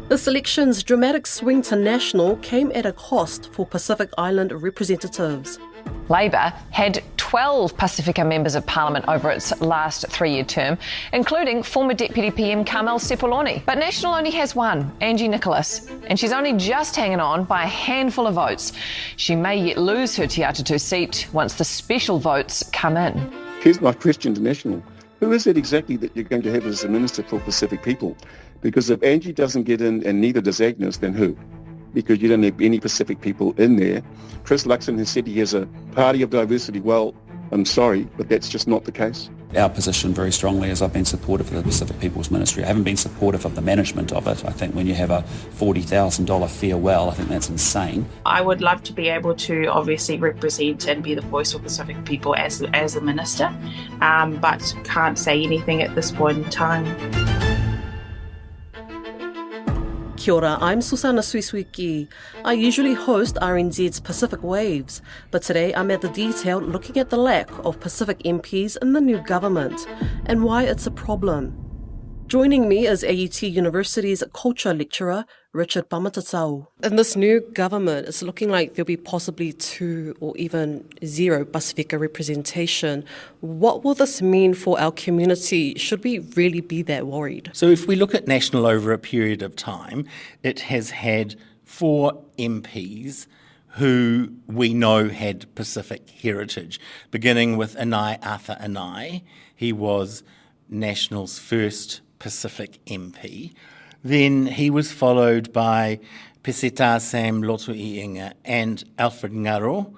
This election's dramatic swing to National came at a cost for Pacific Island representatives. Labor had 12 Pasifika members of parliament over its last three-year term, including former Deputy PM Carmel Sepuloni. But National only has one, Angie Nicholas, and she's only just hanging on by a handful of votes. She may yet lose her Te Atatu seat once the special votes come in. Here's my question to National. Who is it exactly that you're going to have as the Minister for Pacific People? Because if Angie doesn't get in and neither does Agnes, then who? Because you don't have any Pacific people in there. Chris Luxon has said he has a party of diversity. Well, I'm sorry, but that's just not the case. Our position very strongly is I've been supportive of the Pacific People's Ministry. I haven't been supportive of the management of it. I think when you have a $40,000 farewell, I think that's insane. I would love to be able to obviously represent and be the voice of Pacific people as a minister, but can't say anything at this point in time. Kia ora, I'm Susana Suisuiki. I usually host RNZ's Pacific Waves, but today I'm at the detail looking at the lack of Pacific MPs in the new government and why it's a problem. Joining me is AUT University's culture lecturer, Richard Pamatatau. In this new government, it's looking like there'll be possibly 2 or even 0 Pasifika representation. What will this mean for our community? Should we really be that worried? So if we look at National over a period of time, it has had 4 MPs who we know had Pacific heritage, beginning with Anai Arthur Anai. He was National's first Pacific MP. Then he was followed by Peseta Sam Lotu Inga and Alfred Ngaro,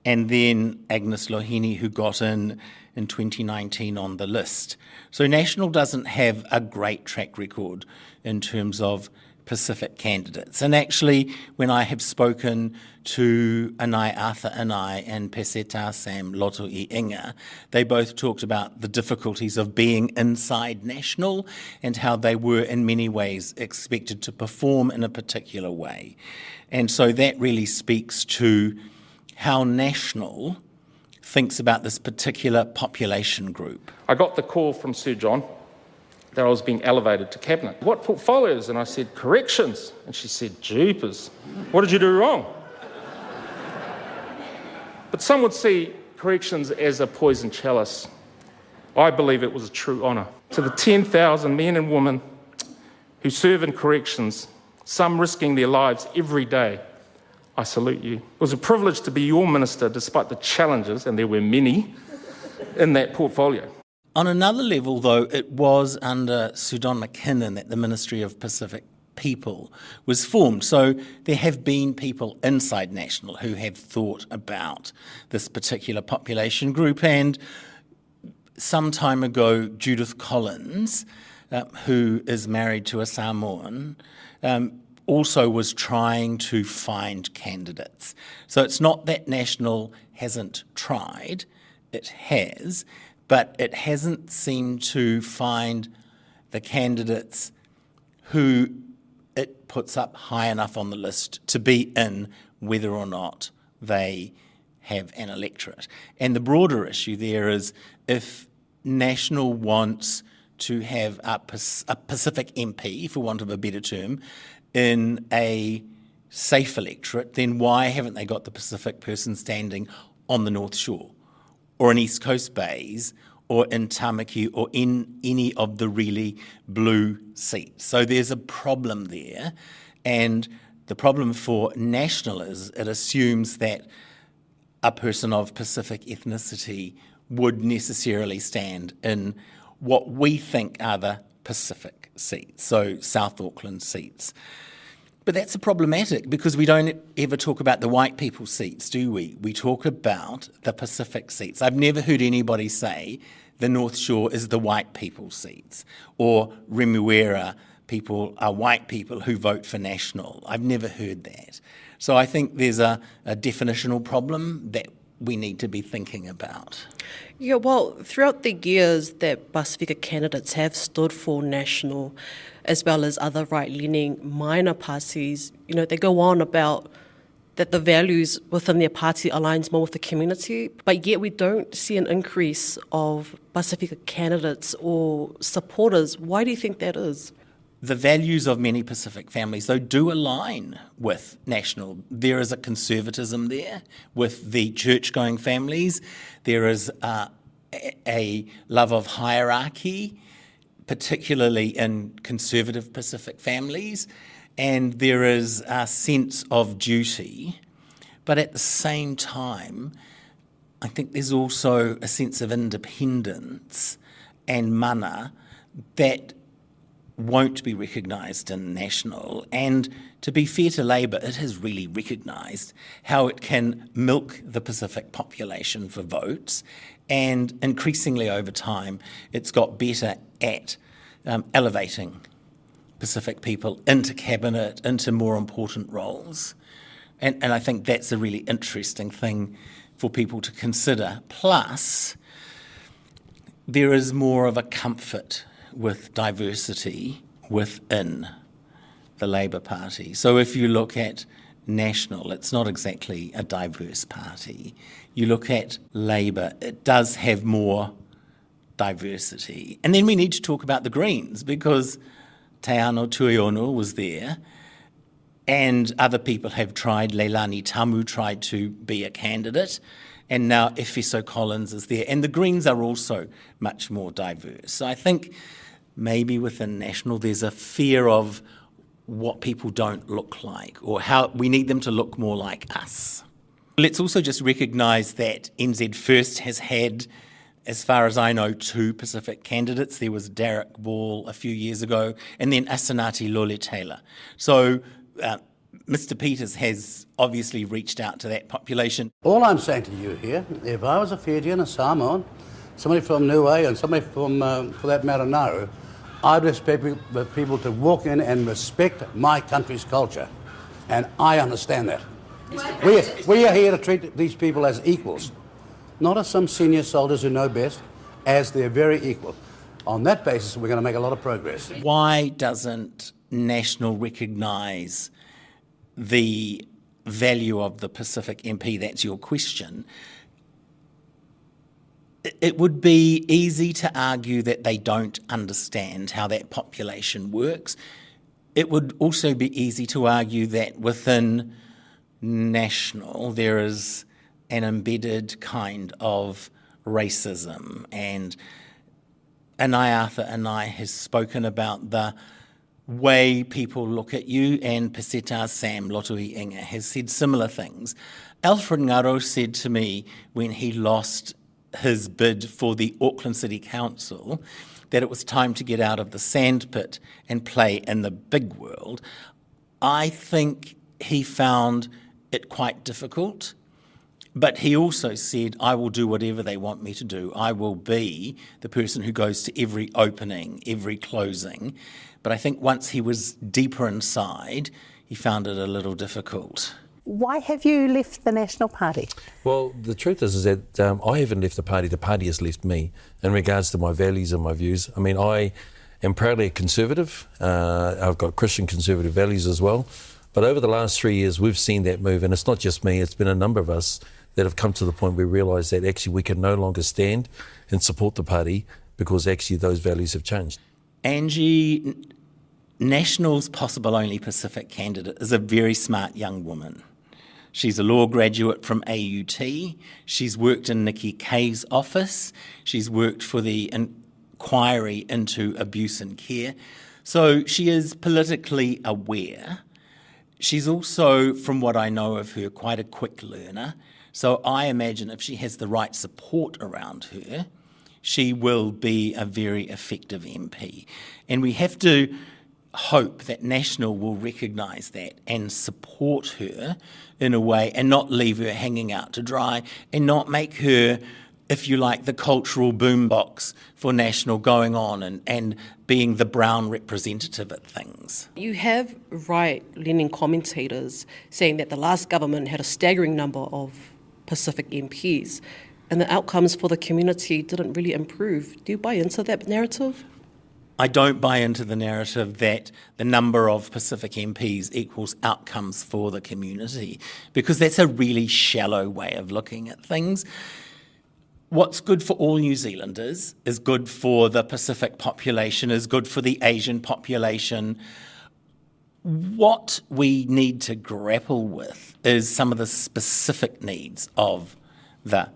and then Agnes Lohini, who got in 2019 on the list. So National doesn't have a great track record in terms of Pacific candidates. And actually, when I have spoken to Anai Arthur Anai and Peseta Sam Lotu Inga, they both talked about the difficulties of being inside National and how they were in many ways expected to perform in a particular way. And so that really speaks to how National thinks about this particular population group. I got the call from Sir John that I was being elevated to cabinet. What portfolios? And I said, corrections. And she said, jeepers, what did you do wrong? But some would see corrections as a poison chalice. I believe it was a true honour. To the 10,000 men and women who serve in corrections, some risking their lives every day, I salute you. It was a privilege to be your minister despite the challenges, and there were many, in that portfolio. On another level, though, it was under Sir Don McKinnon that the Ministry of Pacific People was formed. So there have been people inside National who have thought about this particular population group. And some time ago, Judith Collins, who is married to a Samoan, also was trying to find candidates. So it's not that National hasn't tried, it has, but it hasn't seemed to find the candidates who it puts up high enough on the list to be in whether or not they have an electorate. And the broader issue there is if National wants to have a Pacific MP, for want of a better term, in a safe electorate, then why haven't they got the Pacific person standing on the North Shore, or in East Coast bays, or in Tamaki, or in any of the really blue seats? So there's a problem there, and the problem for National is it assumes that a person of Pacific ethnicity would necessarily stand in what we think are the Pacific seats, so South Auckland seats. But that's problematic because we don't ever talk about the white people seats, do we? We talk about the Pacific seats. I've never heard anybody say the North Shore is the white people seats, or Remuera people are white people who vote for National. I've never heard that. So I think there's a definitional problem that we need to be thinking about. Yeah, well, throughout the years that Pasifika candidates have stood for National, as well as other right-leaning minor parties, they go on about that the values within their party aligns more with the community, but yet we don't see an increase of Pasifika candidates or supporters. Why do you think that is? The values of many Pacific families, though, do align with National. There is a conservatism there with the church-going families. There is a love of hierarchy, particularly in conservative Pacific families, and there is a sense of duty. But at the same time, I think there's also a sense of independence and mana that won't be recognised in National. And to be fair to Labour, it has really recognised how it can milk the Pacific population for votes, and increasingly over time it's got better at elevating Pacific people into cabinet, into more important roles. And I think that's a really interesting thing for people to consider. Plus, there is more of a comfort with diversity within the Labour Party. So if you look at National, it's not exactly a diverse party. You look at Labour, it does have more diversity. And then we need to talk about the Greens, because Te Ano Tuiono was there, and other people have tried. Leilani Tamu tried to be a candidate, and now Efeso Collins is there. And the Greens are also much more diverse. So I think maybe within National there's a fear of what people don't look like, or how we need them to look more like us. Let's also just recognise that NZ First has had, as far as I know, 2 Pacific candidates. There was Derek Ball a few years ago, and then Asanati Lole Taylor. So Mr Peters has obviously reached out to that population. All I'm saying to you here, if I was a Fijian, a Samoan, somebody from Niue, and somebody from, for that matter, Nauru, I'd expect people to walk in and respect my country's culture. And I understand that. We are here to treat these people as equals, not as some senior soldiers who know best, as they're very equal. On that basis, we're going to make a lot of progress. Why doesn't National recognise the value of the Pacific MP? That's your question. It would be easy to argue that they don't understand how that population works. It would also be easy to argue that within National there is an embedded kind of racism, and Anai Arthur has spoken about the way people look at you, and Peseta Sam Lotui Inga has said similar things. Alfred Ngaro said to me when he lost his bid for the Auckland City Council that it was time to get out of the sandpit and play in the big world. I think he found it quite difficult, but he also said, I will do whatever they want me to do. I will be the person who goes to every opening, every closing. But I think once he was deeper inside, he found it a little difficult. Why have you left the National Party? Well, the truth is that I haven't left the party has left me in regards to my values and my views. I mean, I am proudly a conservative. I've got Christian conservative values as well. But over the last 3 years, we've seen that move, and it's not just me, it's been a number of us that have come to the point where we realise that actually we can no longer stand and support the party because actually those values have changed. Angie, National's possible only Pacific candidate is a very smart young woman. She's a law graduate from AUT. She's worked in Nikki Kay's office. She's worked for the inquiry into abuse and care. So she is politically aware. She's also, from what I know of her, quite a quick learner. So I imagine if she has the right support around her, she will be a very effective MP. And we have to hope that National will recognise that and support her in a way and not leave her hanging out to dry and not make her, if you like, the cultural boombox for National going on and being the Brown representative at things. You have right-leaning commentators saying that the last government had a staggering number of Pacific MPs and the outcomes for the community didn't really improve. Do you buy into that narrative? I don't buy into the narrative that the number of Pacific MPs equals outcomes for the community, because that's a really shallow way of looking at things. What's good for all New Zealanders is good for the Pacific population, is good for the Asian population. What we need to grapple with is some of the specific needs of the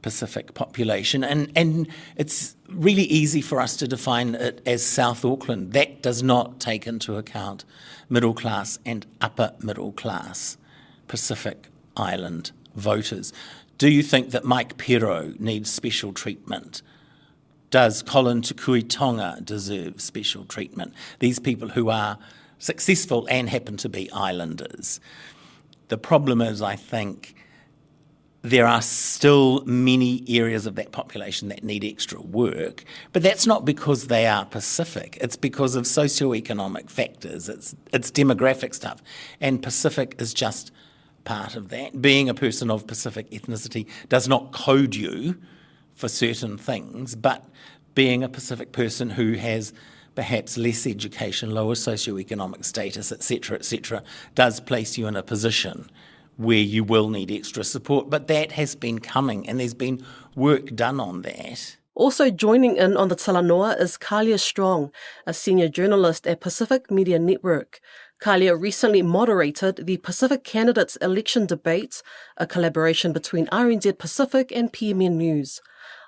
Pacific population, and it's really easy for us to define it as South Auckland. That does not take into account middle class and upper middle class Pacific Island voters. Do you think that Mike Pero needs special treatment? Does Colin Tukui Tonga deserve special treatment? These people who are successful and happen to be islanders. The problem is, I think, there are still many areas of that population that need extra work, but that's not because they are Pacific. It's because of socioeconomic factors. It's demographic stuff, and Pacific is just part of that. Being a person of Pacific ethnicity does not code you for certain things, but being a Pacific person who has perhaps less education, lower socioeconomic status, etc., does place you in a position where you will need extra support. But that has been coming, and there's been work done on that. Also joining in on the talanoa is Kalia Strong, a senior journalist at Pacific Media Network. Kalia recently moderated the Pacific Candidates Election Debates, a collaboration between RNZ Pacific and PMN News.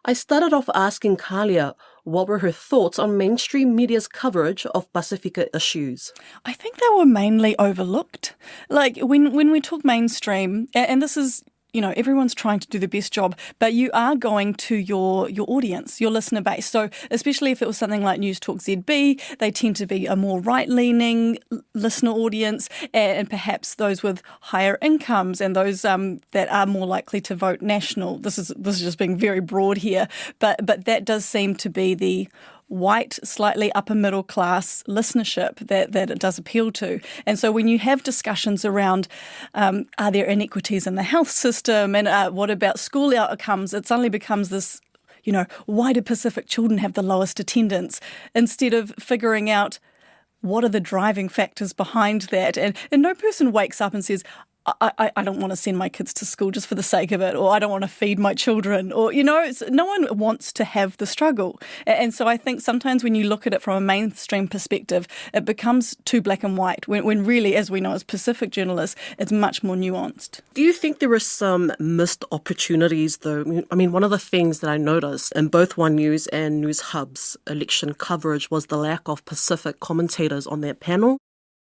I started off asking Kalia what were her thoughts on mainstream media's coverage of Pasifika issues. I think they were mainly overlooked. Like, when we talk mainstream, and this is, you know, everyone's trying to do the best job, but you are going to your audience, your listener base. So especially if it was something like News Talk ZB, they tend to be a more right-leaning listener audience, and perhaps those with higher incomes and those that are more likely to vote national. This is just being very broad here, but that does seem to be the white, slightly upper middle class listenership that it does appeal to. And so when you have discussions around are there inequities in the health system, and what about school outcomes, it suddenly becomes this, you know, why do Pacific children have the lowest attendance, instead of figuring out what are the driving factors behind that. And no person wakes up and says, I don't want to send my kids to school just for the sake of it, or I don't want to feed my children, or, you know, no one wants to have the struggle. And so I think sometimes when you look at it from a mainstream perspective, it becomes too black and white, when really, as we know as Pacific journalists, it's much more nuanced. Do you think there were some missed opportunities, though? I mean, one of the things that I noticed in both One News and News Hub's election coverage was the lack of Pacific commentators on that panel.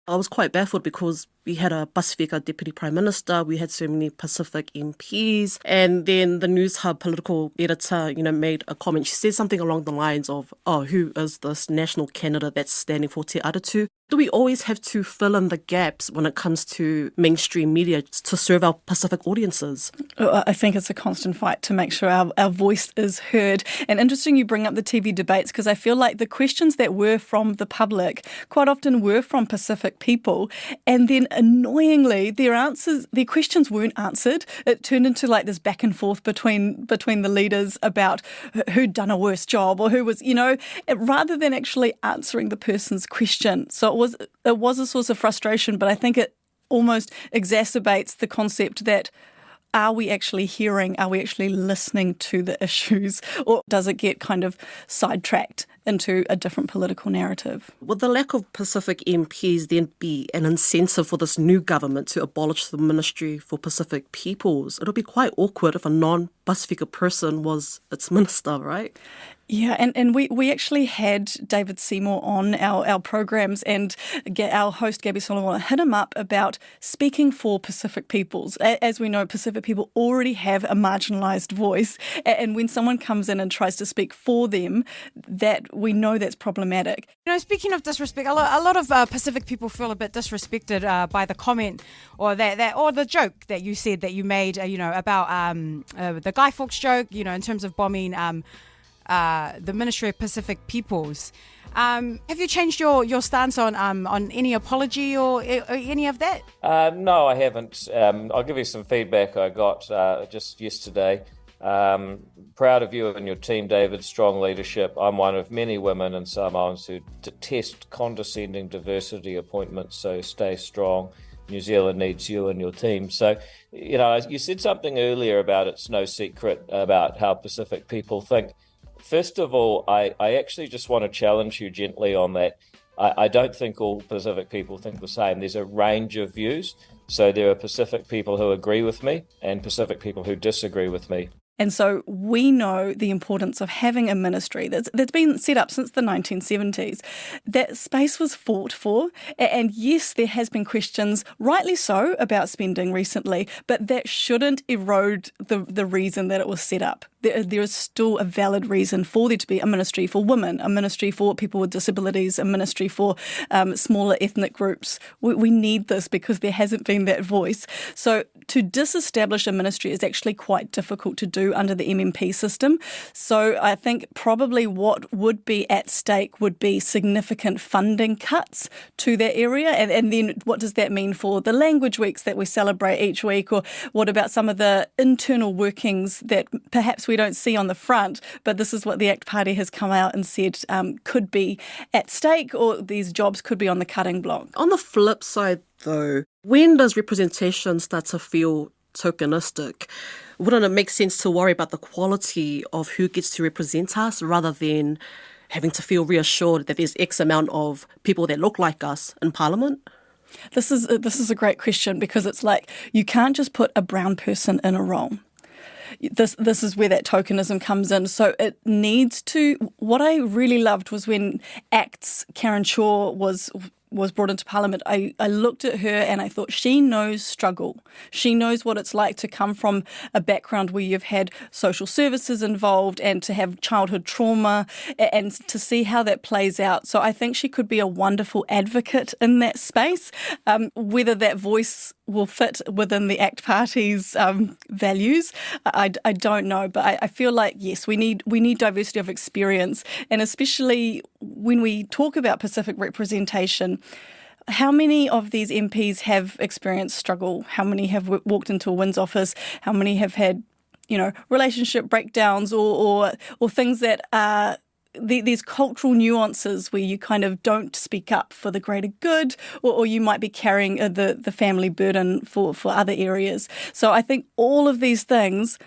I was quite baffled because we had a Pasifika Deputy Prime Minister, we had so many Pacific MPs, and then the News Hub political editor, made a comment. She said something along the lines of, who is this national candidate that's standing for Te Aratu? Do we always have to fill in the gaps when it comes to mainstream media to serve our Pacific audiences? I think it's a constant fight to make sure our voice is heard. And interesting you bring up the TV debates, because I feel like the questions that were from the public quite often were from Pacific people, and then annoyingly their questions weren't answered. It turned into like this back and forth between the leaders about who'd done a worse job, or who was, rather than actually answering the person's question. So it was a source of frustration, but I think it almost exacerbates the concept that, are we actually hearing, are we actually listening to the issues, or does it get kind of sidetracked into a different political narrative? Would the lack of Pacific MPs then be an incentive for this new government to abolish the Ministry for Pacific Peoples? It'll be quite awkward if a non-Pasifika person was its minister, right? Yeah, and we actually had David Seymour on our programs, and our host Gabby Solomon hit him up about speaking for Pacific peoples. As we know, Pacific people already have a marginalised voice, and when someone comes in and tries to speak for them, that we know that's problematic. Speaking of disrespect, a lot of Pacific people feel a bit disrespected by the comment or or the joke that you said that you made, about the Guy Fawkes joke, in terms of bombing the Ministry of Pacific Peoples. Have you changed your stance on any apology or any of that? No, I haven't. I'll give you some feedback I got just yesterday. Proud of you and your team, David. Strong leadership. I'm one of many women and Samoans who detest condescending diversity appointments, so stay strong. New Zealand needs you and your team. So, you said something earlier about it's no secret about how Pacific people think. First of all, I actually just want to challenge you gently on that. I don't think all Pacific people think the same. There's a range of views. So there are Pacific people who agree with me and Pacific people who disagree with me. And so we know the importance of having a ministry that's been set up since the 1970s. That space was fought for, and yes, there has been questions, rightly so, about spending recently, but that shouldn't erode the reason that it was set up. There is still a valid reason for there to be a ministry for women, a ministry for people with disabilities, a ministry for smaller ethnic groups. We need this because there hasn't been that voice. So to disestablish a ministry is actually quite difficult to do under the MMP system. So I think probably what would be at stake would be significant funding cuts to that area. And then what does that mean for the language weeks that we celebrate each week? Or what about some of the internal workings that perhaps we don't see on the front, but this is what the ACT Party has come out and said could be at stake, or these jobs could be on the cutting block. On the flip side, though, when does representation start to feel tokenistic? Wouldn't it make sense to worry about the quality of who gets to represent us rather than having to feel reassured that there's X amount of people that look like us in Parliament? This is a great question, because it's like you can't just put a brown person in a role. This is where that tokenism comes in. So it needs to... What I really loved was when ACT's Karen Shaw was brought into Parliament. I looked at her and I thought, she knows struggle. She knows what it's like to come from a background where you've had social services involved and to have childhood trauma and to see how that plays out. So I think she could be a wonderful advocate in that space. Whether that voice will fit within the ACT Party's values, I don't know. But I feel like, yes, we need diversity of experience. And especially when we talk about Pacific representation, how many of these MPs have experienced struggle? How many have walked into a Winds office? How many have had, relationship breakdowns or things that are these cultural nuances where you kind of don't speak up for the greater good, or you might be carrying the family burden for other areas. So I think all of these things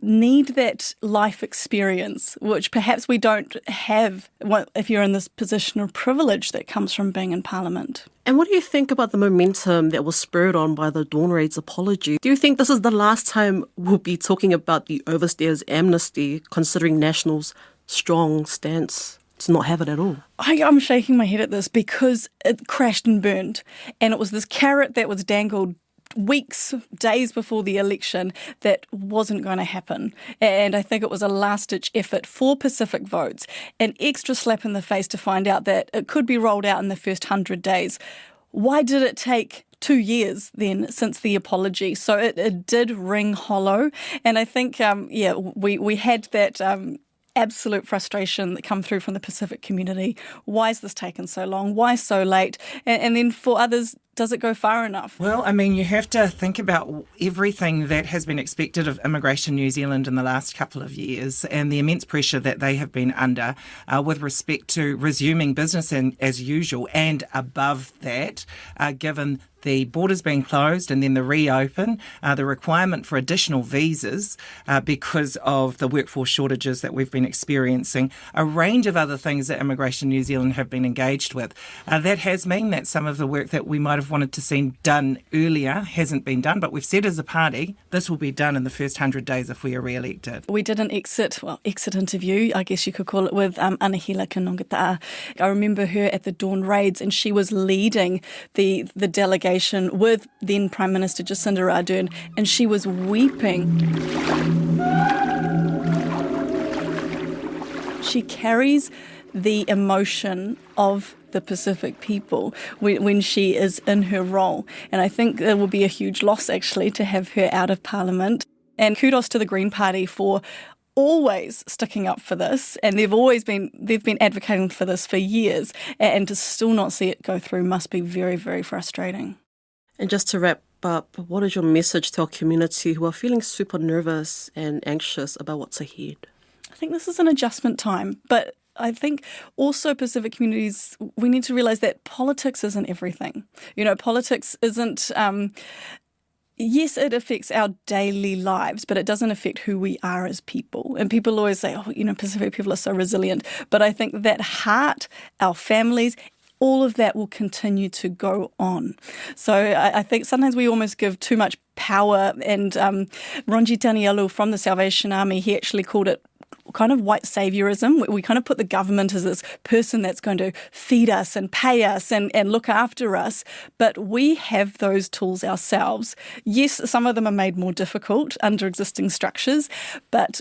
need that life experience, which perhaps we don't have if you're in this position of privilege that comes from being in Parliament. And what do you think about the momentum that was spurred on by the Dawn Raid's apology? Do you think this is the last time we'll be talking about the overstairs amnesty, considering National's strong stance to not have it at all? I'm shaking my head at this because it crashed and burned, and it was this carrot that was dangled weeks, days before the election that wasn't going to happen. And I think it was a last-ditch effort for Pacific votes, an extra slap in the face to find out that it could be rolled out in the first 100 days. Why did it take 2 years then since the apology? So it did ring hollow. And I think, we had that absolute frustration that come through from the Pacific community. Why is this taken so long? Why so late? And then for others, does it go far enough? Well, I mean, you have to think about everything that has been expected of Immigration New Zealand in the last couple of years and the immense pressure that they have been under with respect to resuming business as usual, and above that, given the borders being closed and then the reopen, the requirement for additional visas because of the workforce shortages that we've been experiencing, a range of other things that Immigration New Zealand have been engaged with. That has meant that some of the work that we might have wanted to see done earlier hasn't been done, but we've said as a party this will be done in the first 100 days if we are re-elected. We did an exit interview, I guess you could call it, with Anahila Kanongata'a. I remember her at the Dawn Raids, and she was leading the delegation with then Prime Minister Jacinda Ardern, and she was weeping. She carries the emotion of the Pacific people when she is in her role. And I think it will be a huge loss, actually, to have her out of Parliament. And kudos to the Green Party for always sticking up for this, and they've been advocating for this for years, and to still not see it go through must be very, very frustrating. And just to wrap But what is your message to our community who are feeling super nervous and anxious about what's ahead? I think this is an adjustment time, but I think also Pacific communities, we need to realise that politics isn't everything. You know, politics isn't... yes, it affects our daily lives, but it doesn't affect who we are as people. And people always say, oh, you know, Pacific people are so resilient. But I think that heart, our families, all of that will continue to go on. So I think sometimes we almost give too much power. And Ronji Tanialu from the Salvation Army, he actually called it kind of white saviorism. We kind of put the government as this person that's going to feed us and pay us and look after us. But we have those tools ourselves. Yes, some of them are made more difficult under existing structures, but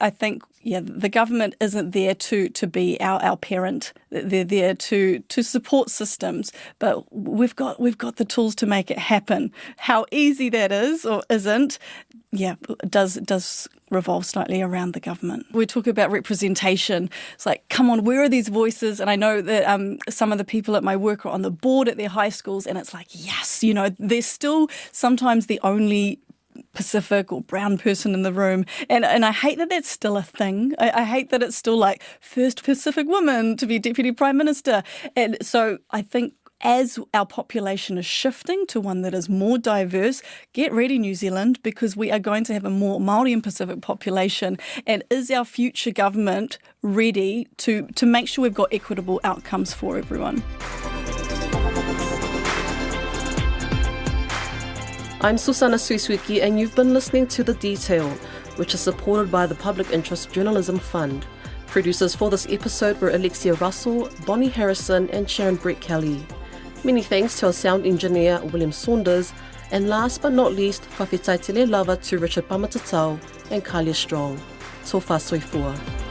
I think, yeah, the government isn't there to be our parent. They're there to support systems, but we've got the tools to make it happen. How easy that is or isn't, yeah, does revolve slightly around the government. We talk about representation. It's like, come on, where are these voices? And I know that some of the people at my work are on the board at their high schools, and it's like, yes, you know, they're still sometimes the only Pacific or brown person in the room. And I hate that that's still a thing. I hate that it's still like first Pacific woman to be Deputy Prime Minister. And so I think as our population is shifting to one that is more diverse, get ready, New Zealand, because we are going to have a more Māori and Pacific population. And is our future government ready to make sure we've got equitable outcomes for everyone? I'm Susana Suisuiki, and you've been listening to The Detail, which is supported by the Public Interest Journalism Fund. Producers for this episode were Alexia Russell, Bonnie Harrison, and Sharon Brett Kelly. Many thanks to our sound engineer, William Saunders, and last but not least, whawhetaitele lava to Richard Pamatatau and Kalia Strong. Tō wha soifua.